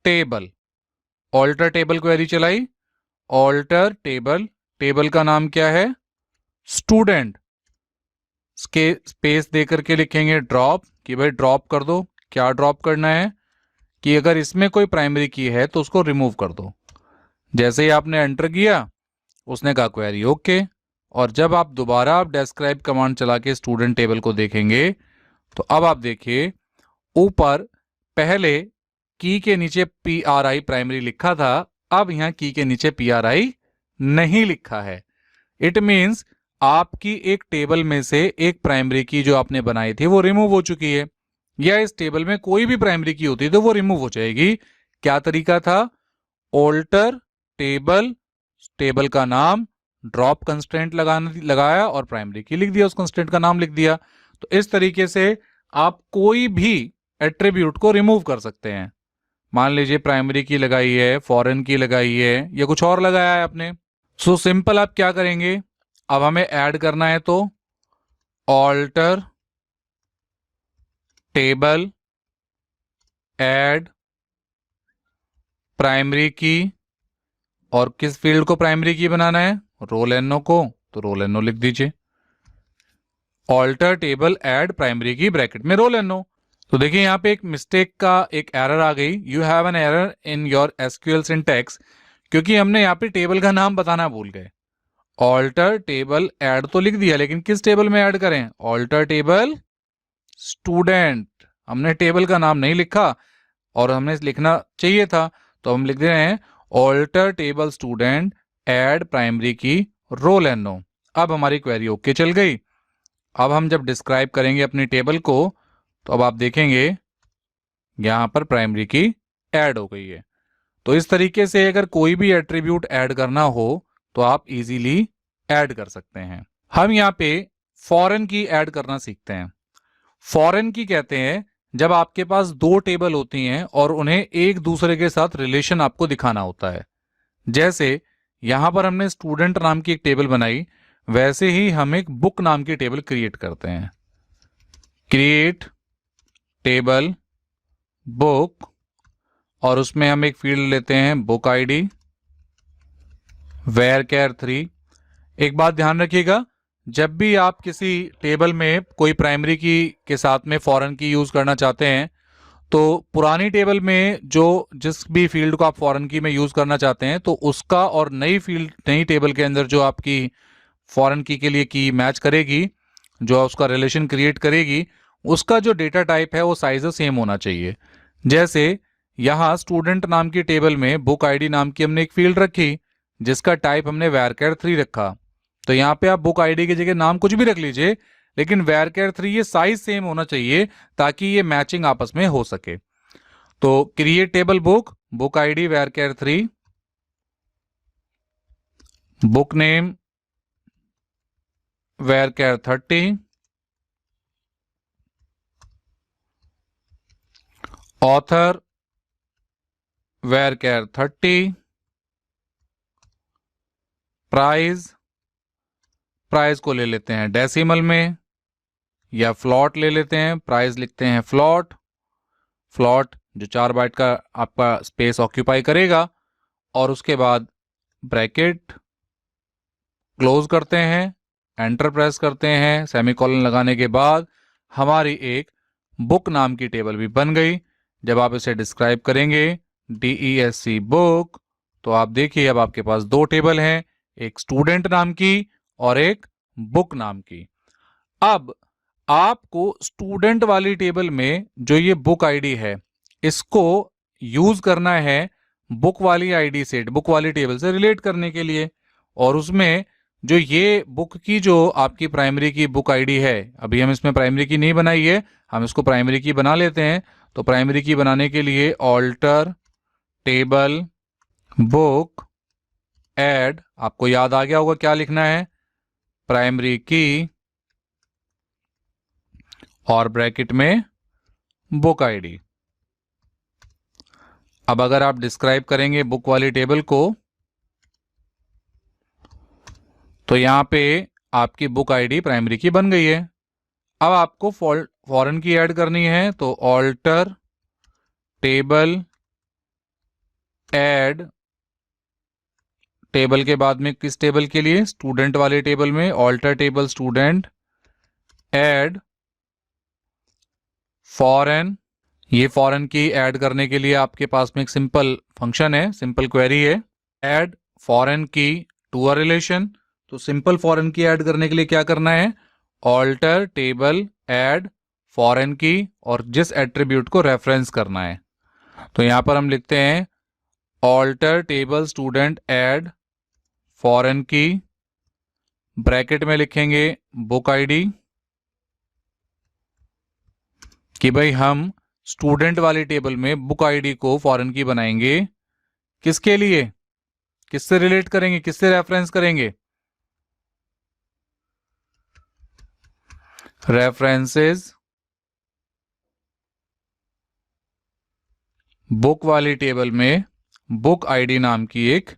table, alter table query चलाई, ऑल्टर टेबल, टेबल का नाम क्या है स्टूडेंट, इसके स्पेस देकर के लिखेंगे ड्रॉप, कि भाई ड्रॉप कर दो। क्या ड्रॉप करना है कि अगर इसमें कोई प्राइमरी की है तो उसको रिमूव कर दो। जैसे ही आपने एंटर किया उसने कहा क्वेरी ओके, और जब आप दोबारा आप डिस्क्राइब कमांड चला के स्टूडेंट टेबल को देखेंगे तो अब आप देखिए ऊपर पहले की के नीचे PRI प्राइमरी लिखा था, अब यहां की के नीचे PRI नहीं लिखा है। इट मींस आपकी एक टेबल में से एक प्राइमरी की जो आपने बनाई थी वो रिमूव हो चुकी है, या इस टेबल में कोई भी प्राइमरी की होती तो वो रिमूव हो जाएगी। क्या तरीका था, ऑल्टर टेबल, टेबल का नाम, ड्रॉप कंस्ट्रेंट लगाया और प्राइमरी की लिख दिया, उस कंस्ट्रेंट का नाम लिख दिया। तो इस तरीके से आप कोई भी एट्रीब्यूट को रिमूव कर सकते हैं। मान लीजिए प्राइमरी की लगाई है, फॉरेन की लगाई है, या कुछ और लगाया है आपने। सो सिंपल आप क्या करेंगे, अब हमें ऐड करना है तो alter table add primary key, और किस फील्ड को प्राइमरी की बनाना है, रोल एनो को, तो रोल एनो लिख दीजिए। ऑल्टर टेबल ऐड प्राइमरी की ब्रैकेट में रोल एनो। तो देखिए यहाँ पे एक मिस्टेक का एक एरर आ गई, you have an error in your SQL syntax, क्योंकि हमने यहाँ पे टेबल का नाम बताना भूल गए। ऑल्टर टेबल ऐड तो लिख दिया, लेकिन किस टेबल में ऐड करें, ऑल्टर टेबल स्टूडेंट, हमने टेबल का नाम नहीं लिखा और हमने लिखना चाहिए था, तो हम लिख दे रहे हैं alter table student add primary key roll and no. अब हमारी क्वेरी ओके चल गई। अब हम जब डिस्क्राइब करेंगे अपनी टेबल को तो अब आप देखेंगे यहाँ पर प्राइमरी की ऐड हो गई है। तो इस तरीके से अगर कोई भी एट्रीब्यूट ऐड करना हो तो आप इजीली ऐड कर सकते हैं। हम यहाँ पे फॉरेन की ऐड करना सीखते हैं। फॉरेन की कहते हैं जब आपके पास दो टेबल होती हैं और उन्हें एक दूसरे के साथ रिलेशन आपको दिखाना होता है। जैसे यहां पर हमने स्टूडेंट नाम की एक टेबल बनाई, वैसे ही हम एक बुक नाम की टेबल क्रिएट करते हैं। क्रिएट टेबल बुक, और उसमें हम एक फील्ड लेते हैं बुक आईडी varchar3। एक बात ध्यान रखिएगा, जब भी आप किसी टेबल में कोई प्राइमरी की के साथ में फॉरेन की यूज करना चाहते हैं तो पुरानी टेबल में जो जिस भी फील्ड को आप फॉरेन की में यूज करना चाहते हैं तो उसका और नई फील्ड नई टेबल के अंदर जो आपकी फॉरेन की के लिए की मैच करेगी, जो उसका रिलेशन क्रिएट करेगी, उसका जो डेटा टाइप है वो साइज सेम होना चाहिए। जैसे यहाँ स्टूडेंट नाम की टेबल में बुक आईडी नाम की हमने एक फील्ड रखी जिसका टाइप हमने varchar3 रखा। तो यहाँ पे आप बुक आईडी की जगह नाम कुछ भी रख लीजिए, लेकिन varchar3 ये साइज सेम होना चाहिए ताकि ये मैचिंग आपस में हो सके। तो create table book, book ID varchar3, book name varchar30, author varchar30, price को ले लेते हैं डेसिमल में या फ्लॉट ले लेते हैं, प्राइस लिखते हैं फ्लॉट जो 4 बाइट का आपका स्पेस ऑक्यूपाई करेगा, और उसके बाद ब्रैकेट क्लोज करते हैं, एंटर प्रेस करते हैं, सेमीकोलन लगाने के बाद हमारी एक बुक नाम की टेबल भी बन गई। जब आप इसे डिस्क्राइब करेंगे DESC बुक, तो आप देखिए अब आपके पास दो टेबल हैं, एक स्टूडेंट नाम की और एक बुक नाम की। अब आपको स्टूडेंट वाली टेबल में जो ये बुक आईडी है इसको यूज करना है बुक वाली आईडी से, बुक वाली टेबल से रिलेट करने के लिए। और उसमें जो ये बुक की जो आपकी प्राइमरी की बुक आईडी है, अभी हम इसमें प्राइमरी की नहीं बनाई है, हम इसको प्राइमरी की बना लेते हैं। तो प्राइमरी की बनाने के लिए ऑल्टर टेबल बुक ऐड, आपको याद आ गया होगा क्या लिखना है, प्राइमरी की और ब्रैकेट में बुक आईडी। अब अगर आप डिस्क्राइब करेंगे बुक वाली टेबल को तो यहां पे आपकी बुक आईडी प्राइमरी की बन गई है। अब आपको फॉरेन की ऐड करनी है तो ऑल्टर टेबल ऐड, टेबल के बाद में किस टेबल के लिए, स्टूडेंट वाले टेबल में alter table student add foreign. ये फॉरेन की ऐड करने के लिए आपके पास में एक सिंपल फंक्शन है, सिंपल क्वेरी है, add foreign key to a relation. तो सिंपल फॉरेन की ऐड करने के लिए क्या करना है, ऑल्टर टेबल ऐड फॉरेन की और जिस एट्रीब्यूट को रेफरेंस करना है। तो यहां पर हम लिखते हैं alter table student add foreign key, bracket में लिखेंगे बुक आईडी कि भाई हम स्टूडेंट वाली टेबल में बुक आईडी को फॉरेन की बनाएंगे, किसके लिए, किससे रिलेट करेंगे, किससे रेफरेंस करेंगे, रेफरेंसेस बुक वाली टेबल में बुक आईडी नाम की एक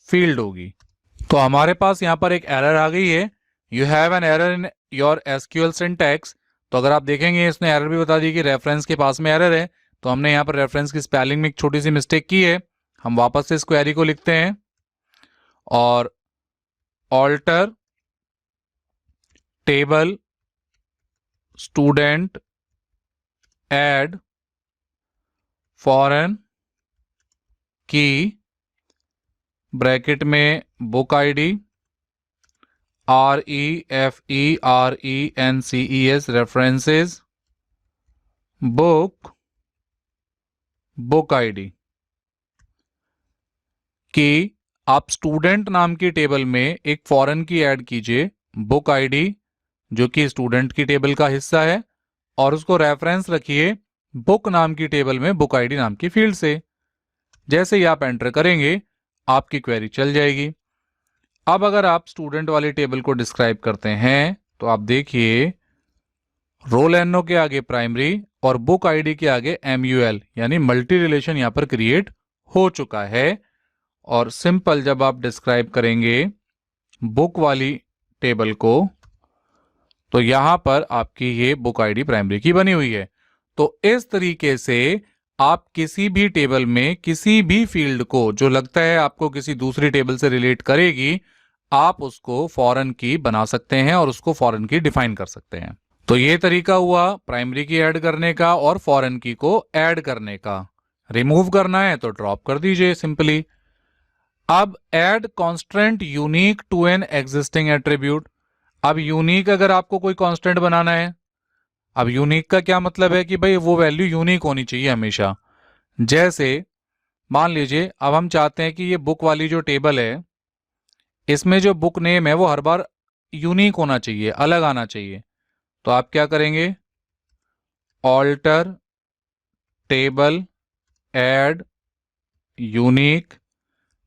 फील्ड होगी। तो हमारे पास यहां पर एक एरर आ गई है, you have an error in your SQL syntax. तो अगर आप देखेंगे इसने एरर भी बता दी कि रेफरेंस के पास में एरर है, तो हमने यहां पर रेफरेंस की स्पेलिंग में एक छोटी सी मिस्टेक की है। हम वापस से इस क्वेरी को लिखते हैं और alter table student add foreign key, bracket में book ID REFERENCES references book ID. कि आप स्टूडेंट नाम की टेबल में एक फॉरेन की ऐड कीजिए, बुक आईडी जो कि स्टूडेंट की टेबल का हिस्सा है, और उसको रेफरेंस रखिए बुक नाम की टेबल में बुक आईडी नाम की फील्ड से। जैसे ही आप एंटर करेंगे आपकी क्वेरी चल जाएगी। अब अगर आप स्टूडेंट वाली टेबल को डिस्क्राइब करते हैं तो आप देखिए रोल एनओ के आगे प्राइमरी और बुक आईडी के आगे MUL यानी मल्टी रिलेशन यहां पर क्रिएट हो चुका है। और सिंपल जब आप डिस्क्राइब करेंगे बुक वाली टेबल को तो यहां पर आपकी ये बुक आईडी प्राइमरी की बनी हुई है। तो इस तरीके से आप किसी भी टेबल में किसी भी फील्ड को जो लगता है आपको किसी दूसरी टेबल से रिलेट करेगी, आप उसको फॉरेन की बना सकते हैं और उसको फॉरेन की डिफाइन कर सकते हैं। तो ये तरीका हुआ प्राइमरी की ऐड करने का और फॉरेन की को ऐड करने का। रिमूव करना है तो ड्रॉप कर दीजिए सिंपली। अब add constraint unique to an existing attribute. अब यूनिक अगर आपको कोई कांस्टेंट बनाना है, अब यूनिक का क्या मतलब है कि भाई वो वैल्यू यूनिक होनी चाहिए हमेशा। जैसे मान लीजिए अब हम चाहते हैं कि ये बुक वाली जो टेबल है इसमें जो बुक नेम है वो हर बार यूनिक होना चाहिए, अलग आना चाहिए। तो आप क्या करेंगे, alter table add unique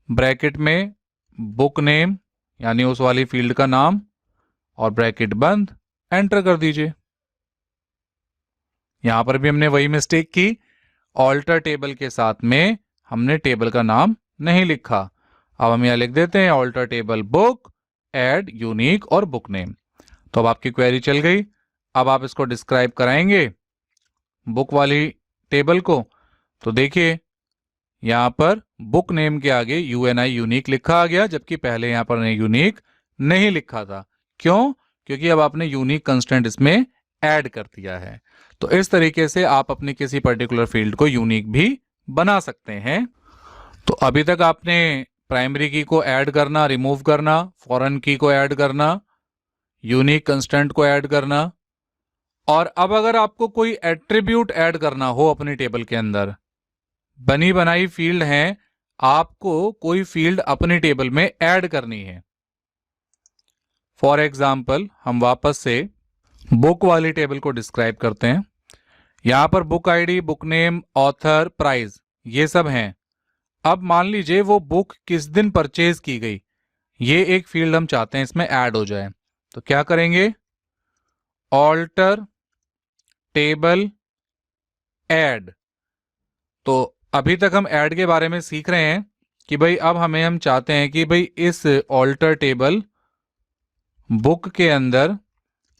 bracket में बुक नेम यानी उस वाली फील्ड का नाम और ब्रैकेट बंद, एंटर कर दीजिए। यहां पर भी हमने वही मिस्टेक की, ऑल्टर टेबल के साथ में हमने टेबल का नाम नहीं लिखा। अब हम यहां लिख देते हैं alter table book add unique और बुक नेम। तो अब आपकी क्वेरी चल गई। अब आप इसको डिस्क्राइब कराएंगे बुक वाली टेबल को, तो देखिए यहां पर बुक नेम के आगे UNI यूनिक लिखा आ गया, जबकि पहले यहां पर यूनिक नहीं लिखा था। क्यों? क्योंकि अब आपने यूनिक कंस्टेंट इसमें ऐड कर दिया है। तो इस तरीके से आप अपनी किसी पर्टिकुलर फील्ड को यूनिक भी बना सकते हैं। तो अभी तक आपने प्राइमरी की को ऐड करना, रिमूव करना, फॉरेन की को ऐड करना, यूनिक कंस्टेंट को ऐड करना, और अब अगर आपको कोई एट्रीब्यूट ऐड करना हो अपनी टेबल के अंदर, बनी बनाई फील्ड है, आपको कोई फील्ड अपनी टेबल में ऐड करनी है। फॉर एग्जाम्पल हम वापस से बुक वाली टेबल को डिस्क्राइब करते हैं। यहां पर book ID, book name, author, price ये सब हैं। अब मान लीजिए वो बुक किस दिन परचेज की गई, ये एक फील्ड हम चाहते हैं इसमें ऐड हो जाए। तो क्या करेंगे, ऑल्टर टेबल ऐड। तो अभी तक हम ऐड के बारे में सीख रहे हैं कि भाई अब हम चाहते हैं कि भाई इस ऑल्टर टेबल बुक के अंदर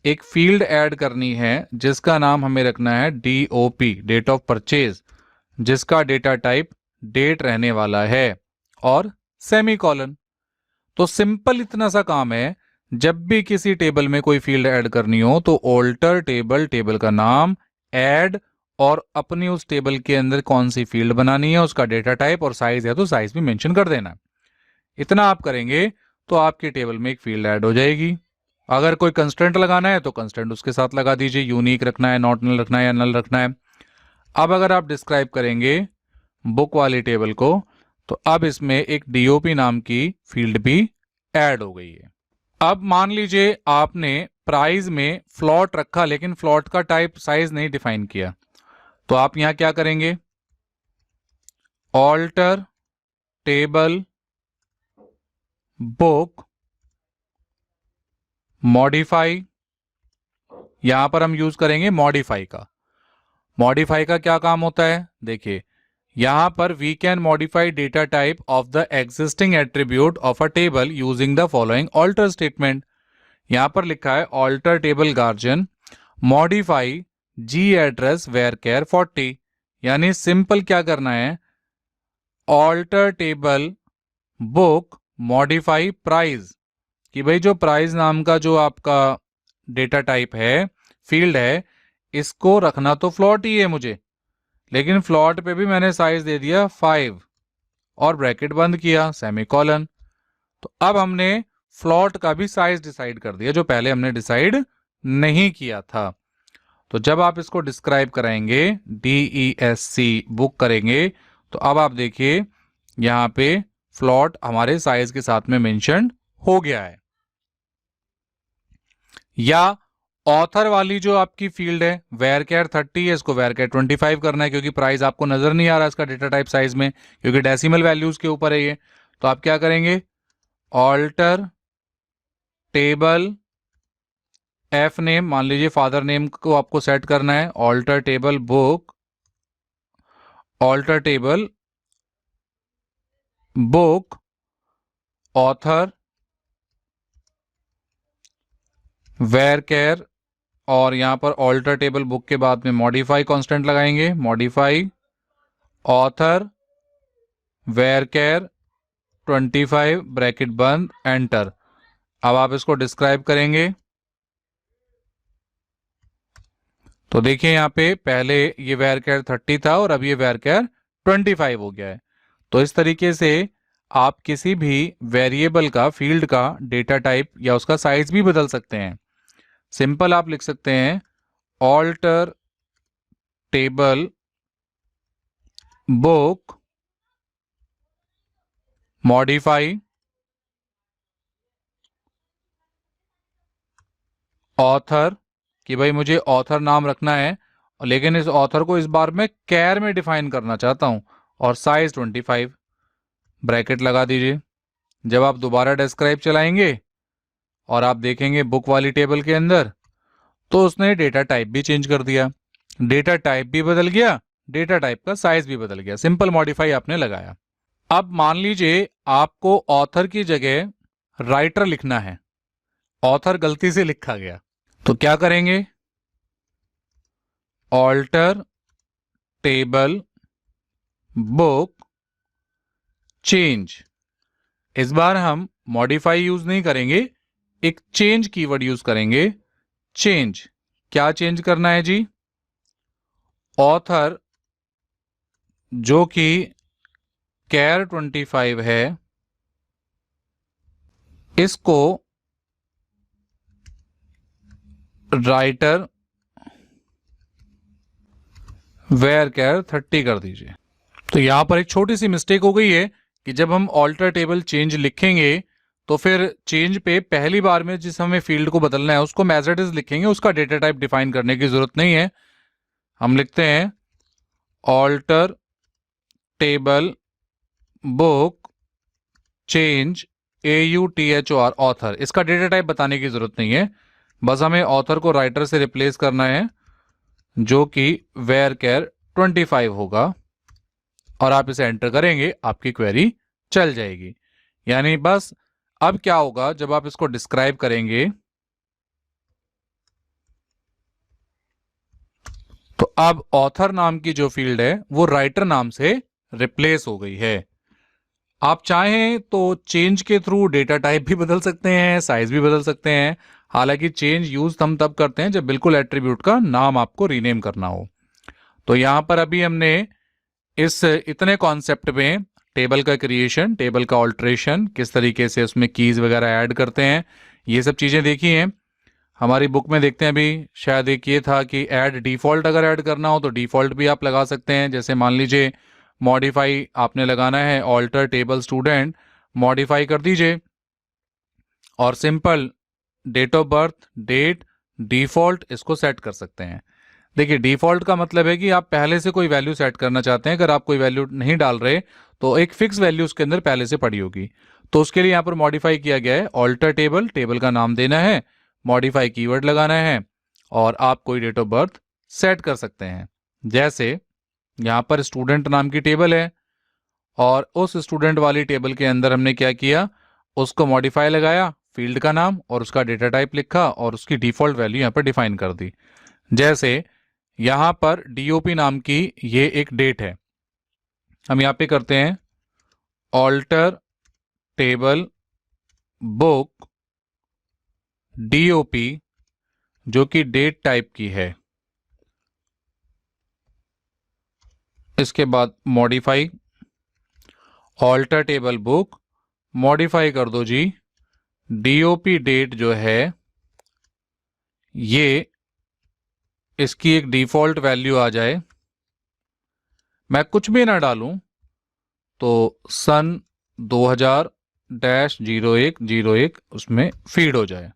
एक फील्ड ऐड करनी है जिसका नाम हमें रखना है DOP डेट ऑफ परचेज, जिसका डेटा टाइप डेट रहने वाला है और सेमीकोलन। तो सिंपल इतना सा काम है, जब भी किसी टेबल में कोई फील्ड ऐड करनी हो तो ऑल्टर टेबल, टेबल का नाम, ऐड, और अपनी उस टेबल के अंदर कौन सी फील्ड बनानी है, उसका डेटा टाइप और साइज है तो साइज भी मेंशन कर देना। इतना आप करेंगे तो आपकी टेबल में एक फील्ड ऐड हो जाएगी। अगर कोई कंस्टेंट लगाना है तो कंस्टेंट उसके साथ लगा दीजिए, यूनिक रखना है, नॉट नल रखना है या नल रखना है। अब अगर आप डिस्क्राइब करेंगे बुक वाली टेबल को तो अब इसमें एक DOP नाम की फील्ड भी ऐड हो गई है। अब मान लीजिए आपने प्राइस में फ्लॉट रखा लेकिन फ्लॉट का टाइप साइज नहीं डिफाइन किया, तो आप यहां क्या करेंगे, ऑल्टर टेबल बुक मॉडिफाई। यहां पर हम यूज करेंगे मॉडिफाई का। मॉडिफाई का क्या काम होता है, देखिए यहां पर we can modify data type of the existing attribute of a table using the following alter statement. यहां पर लिखा है alter table guardian modify G address varchar 40, यानी सिंपल क्या करना है, alter table book modify price, कि भाई जो प्राइस नाम का जो आपका डेटा टाइप है, फील्ड है, इसको रखना तो फ्लॉट ही है मुझे, लेकिन फ्लॉट पे भी मैंने साइज दे दिया 5 और ब्रैकेट बंद किया, सेमीकोलन। तो अब हमने फ्लॉट का भी साइज डिसाइड कर दिया जो पहले हमने डिसाइड नहीं किया था। तो जब आप इसको डिस्क्राइब कराएंगे DESC बुक करेंगे तो अब आप देखिए यहां पे फ्लोट हमारे साइज के साथ में मेंशन हो गया है। या ऑथर वाली जो आपकी फील्ड है वेयर केयर 30 है, इसको वेयर केयर 25 करना है, क्योंकि प्राइस आपको नजर नहीं आ रहा इसका डेटा टाइप साइज में, क्योंकि डेसिमल वैल्यूज के ऊपर है ये। तो आप क्या करेंगे, ऑल्टर टेबल एफ नेम, मान लीजिए फादर नेम को आपको सेट करना है, alter table book, alter table book author varchar, और यहां पर ऑल्टर टेबल बुक के बाद में मॉडिफाई कांस्टेंट लगाएंगे, modify author varchar 25 bracket बंद, एंटर। अब आप इसको डिस्क्राइब करेंगे तो देखिए यहां पे पहले ये वेयर केयर 30 था और अब ये वेयर केयर 25 हो गया है। तो इस तरीके से आप किसी भी वेरिएबल का, फील्ड का डेटा टाइप या उसका साइज भी बदल सकते हैं। सिंपल आप लिख सकते हैं alter table book modify author, कि भाई मुझे ऑथर नाम रखना है, लेकिन इस ऑथर को इस बार मैं कैर में डिफाइन करना चाहता हूं, और साइज 25 ब्रैकेट लगा दीजिए। जब आप दोबारा डिस्क्राइब चलाएंगे और आप देखेंगे बुक वाली टेबल के अंदर, तो उसने डेटा टाइप भी चेंज कर दिया, डेटा टाइप भी बदल गया, डेटा टाइप का साइज भी बदल गया, सिंपल मॉडिफाई आपने लगाया। अब मान लीजिए आपको ऑथर की जगह राइटर लिखना है, ऑथर गलती से लिखा गया, तो क्या करेंगे, ऑल्टर टेबल बुक चेंज। इस बार हम मॉडिफाई यूज नहीं करेंगे, एक चेंज कीवर्ड यूज करेंगे, चेंज। क्या चेंज करना है जी, ऑथर जो कि कैर 25 है, इसको राइटर वेयर केयर 30 कर दीजिए। तो यहां पर एक छोटी सी मिस्टेक हो गई है कि जब हम ऑल्टर टेबल चेंज लिखेंगे तो फिर चेंज पे पहली बार में जिस हमें फील्ड को बदलना है उसको एज इट इज लिखेंगे, उसका डेटा टाइप डिफाइन करने की जरूरत नहीं है। हम लिखते हैं alter table book change AUTHOR author, इसका डेटा टाइप बताने की जरूरत नहीं है, बस हमें ऑथर को राइटर से रिप्लेस करना है जो कि वेयर केयर 25 होगा, और आप इसे एंटर करेंगे आपकी क्वेरी चल जाएगी। यानी बस अब क्या होगा, जब आप इसको डिस्क्राइब करेंगे तो अब ऑथर नाम की जो फील्ड है वो राइटर नाम से रिप्लेस हो गई है। आप चाहें तो चेंज के थ्रू डेटा टाइप भी बदल सकते हैं, साइज भी बदल सकते हैं, हालांकि चेंज यूज हम तब करते हैं जब बिल्कुल एट्रीब्यूट का नाम आपको रीनेम करना हो। तो यहां पर अभी हमने इस इतने कॉन्सेप्ट में टेबल का क्रिएशन, टेबल का ऑल्ट्रेशन, किस तरीके से उसमें कीज वगैरह ऐड करते हैं, ये सब चीजें देखी हैं। हमारी बुक में देखते हैं अभी, शायद एक ये था कि ऐड डिफॉल्ट अगर ऐड करना हो तो डिफॉल्ट भी आप लगा सकते हैं। जैसे मान लीजिए मॉडिफाई आपने लगाना है, ऑल्टर टेबल स्टूडेंट मॉडिफाई कर दीजिए, और simple date of birth, date, default इसको सेट कर सकते हैं। देखिए डिफॉल्ट का मतलब है कि आप पहले से कोई वैल्यू सेट करना चाहते हैं, अगर आप कोई वैल्यू नहीं डाल रहे तो एक फिक्स वैल्यू उसके अंदर पहले से पड़ी होगी, तो उसके लिए यहां पर मॉडिफाई किया गया है, ऑल्टर टेबल, टेबल का नाम देना है, मॉडिफाई कीवर्ड लगाना है, और आप कोई डेट ऑफ बर्थ सेट कर सकते हैं। जैसे यहां पर स्टूडेंट नाम की टेबल है, और उस स्टूडेंट वाली टेबल के अंदर हमने क्या किया, उसको मॉडिफाई लगाया, फील्ड का नाम और उसका डेटा टाइप लिखा, और उसकी डिफॉल्ट वैल्यू यहां पर डिफाइन कर दी। जैसे यहां पर DOP नाम की ये एक डेट है, हम यहां पे करते हैं ऑल्टर टेबल बुक DOP जो कि डेट टाइप की है, इसके बाद modify alter table book modify कर दो जी, DOP डेट जो है ये इसकी एक डिफॉल्ट वैल्यू आ जाए, मैं कुछ भी ना डालूं तो सन 2000-0101 उसमें फीड हो जाए।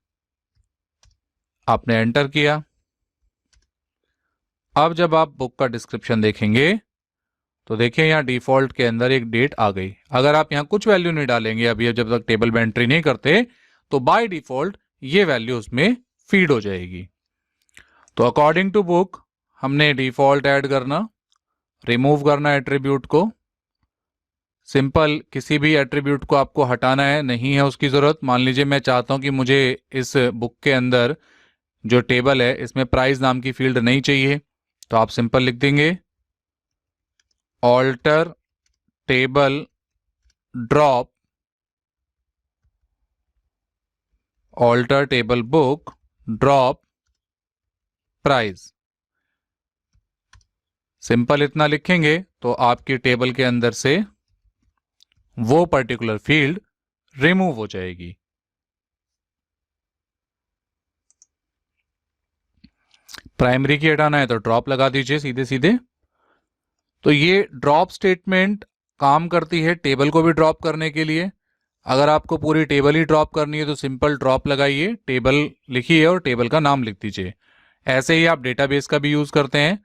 आपने एंटर किया। अब जब आप बुक का डिस्क्रिप्शन देखेंगे तो देखिए यहाँ डिफॉल्ट के अंदर एक डेट आ गई। अगर आप यहाँ कुछ वैल्यू नहीं डालेंगे अभी, जब तक टेबल में एंट्री नहीं करते, तो बाय डिफॉल्ट ये वैल्यू उसमें फीड हो जाएगी। तो अकॉर्डिंग टू बुक हमने डिफॉल्ट ऐड करना, रिमूव करना एट्रीब्यूट को। सिंपल, किसी भी एट्रीब्यूट को आपको हटाना है, नहीं है उसकी ज़रूरत। मान लीजिए मैं चाहता हूं कि मुझे इस बुक के अंदर जो टेबल है इसमें प्राइस नाम की फील्ड नहीं चाहिए, तो आप सिंपल लिख देंगे alter table drop, alter table book drop price. Simple इतना लिखेंगे तो आपकी टेबल के अंदर से वो पर्टिकुलर फील्ड रिमूव हो जाएगी। प्राइमरी की हटाना है तो ड्रॉप लगा दीजिए सीधे सीधे। तो ये ड्रॉप स्टेटमेंट काम करती है टेबल को भी ड्रॉप करने के लिए। अगर आपको पूरी टेबल ही ड्रॉप करनी है तो सिंपल ड्रॉप लगाइए, टेबल लिखिए और टेबल का नाम लिख दीजिए। ऐसे ही आप डेटाबेस का भी यूज करते हैं।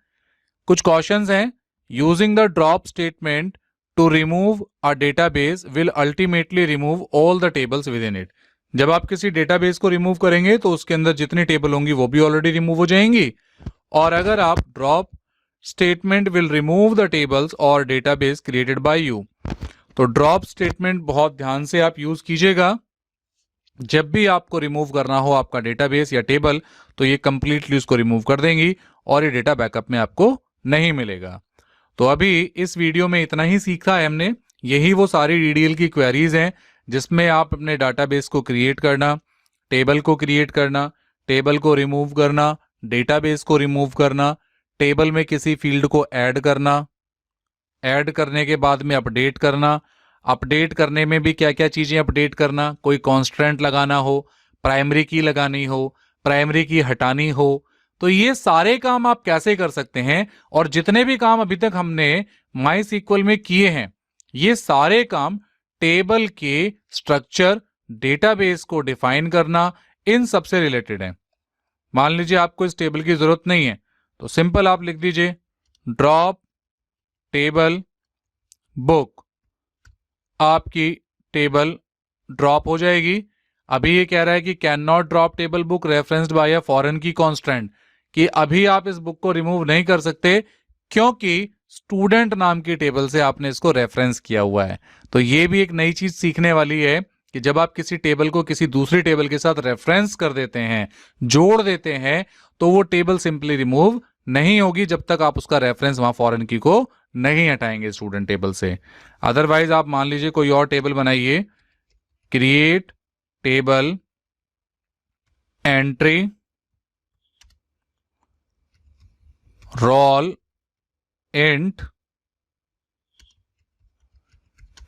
कुछ क्वेश्चंस हैं। Using the drop statement to remove a database will ultimately remove all the tables within it. जब आप किसी डेटाबेस को रिमूव करेंगे तो उसके अंदर जितनी टेबल होंगी वो भी ऑलरेडी रिमूव हो जाएंगी। और अगर आप drop statement will remove the tables और डेटाबेस क्रिएटेड बाय यू, तो ड्रॉप स्टेटमेंट बहुत ध्यान से आप यूज कीजिएगा। जब भी आपको रिमूव करना हो आपका डेटाबेस या टेबल, तो ये कंप्लीटली उसको रिमूव कर देंगी और ये डेटा बैकअप में आपको नहीं मिलेगा। तो अभी इस वीडियो में इतना ही सीखा है हमने। यही वो सारी डीडीएल की क्वेरीज हैं जिसमें आप अपने डाटाबेस को क्रिएट करना, टेबल को क्रिएट करना, टेबल को रिमूव करना, डेटाबेस को रिमूव करना, टेबल में किसी फील्ड को ऐड करना, ऐड करने के बाद में अपडेट करना, अपडेट करने में भी क्या क्या चीजें अपडेट करना, कोई कॉन्स्टेंट लगाना हो, प्राइमरी की लगानी हो, प्राइमरी की हटानी हो, तो ये सारे काम आप कैसे कर सकते हैं। और जितने भी काम अभी तक हमने माई सीक्वल में किए हैं ये सारे काम टेबल के स्ट्रक्चर, डेटाबेस को डिफाइन करना, इन सबसे रिलेटेड है। मान लीजिए आपको इस टेबल की जरूरत नहीं है तो सिंपल आप लिख दीजिए ड्रॉप टेबल बुक, आपकी टेबल ड्रॉप हो जाएगी। अभी ये कह रहा है कि can not drop table book referenced by a foreign key constraint, कि अभी आप इस बुक को रिमूव नहीं कर सकते क्योंकि स्टूडेंट नाम की टेबल से आपने इसको रेफरेंस किया हुआ है। तो ये भी एक नई चीज सीखने वाली है कि जब आप किसी टेबल को किसी दूसरी टेबल के साथ रेफरेंस कर देते हैं, जोड़ देते हैं, तो वो टेबल सिंपली रिमूव नहीं होगी जब तक आप उसका रेफरेंस वहां फॉरेन की को नहीं हटाएंगे स्टूडेंट टेबल से। अदरवाइज आप मान लीजिए कोई और टेबल बनाइए, create table entry roll int,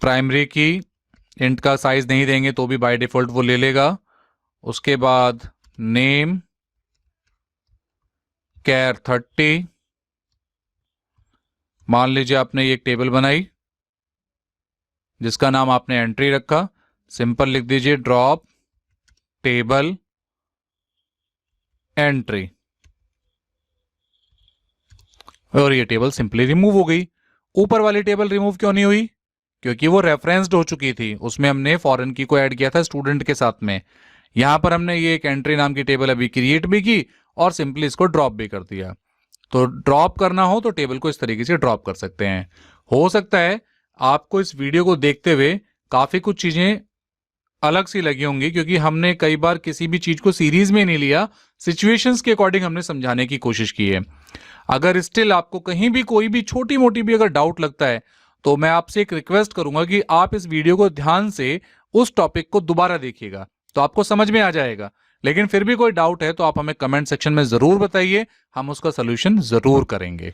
primary key int का साइज नहीं देंगे तो भी बाय डिफॉल्ट वो ले लेगा। उसके बाद नेम कैर 30। मान लीजिए आपने ये एक टेबल बनाई जिसका नाम आपने एंट्री रखा, सिंपल लिख दीजिए ड्रॉप टेबल एंट्री, और ये टेबल सिंपली रिमूव हो गई। ऊपर वाली टेबल रिमूव क्यों नहीं हुई? क्योंकि वो रेफरेंस्ड हो चुकी थी, उसमें हमने फॉरेन की को ऐड किया था स्टूडेंट के साथ में। यहां पर हमने ये एक एंट्री नाम की टेबल अभी क्रिएट भी की और सिंपली इसको ड्रॉप भी कर दिया। तो ड्रॉप करना हो तो टेबल को इस तरीके से ड्रॉप कर सकते हैं। हो सकता है आपको इस वीडियो को देखते हुए काफी कुछ चीजें अलग सी लगी होंगी, क्योंकि हमने कई बार किसी भी चीज को सीरीज में नहीं लिया, सिचुएशंस के अकॉर्डिंग हमने समझाने की कोशिश की है। अगर स्टिल आपको कहीं भी कोई भी छोटी मोटी भी अगर डाउट लगता है तो मैं आपसे एक रिक्वेस्ट करूंगा कि आप इस वीडियो को ध्यान से उस टॉपिक को दोबारा देखिएगा, तो आपको समझ में आ जाएगा। लेकिन फिर भी कोई डाउट है तो आप हमें कमेंट सेक्शन में जरूर बताइए, हम उसका सोल्यूशन जरूर करेंगे।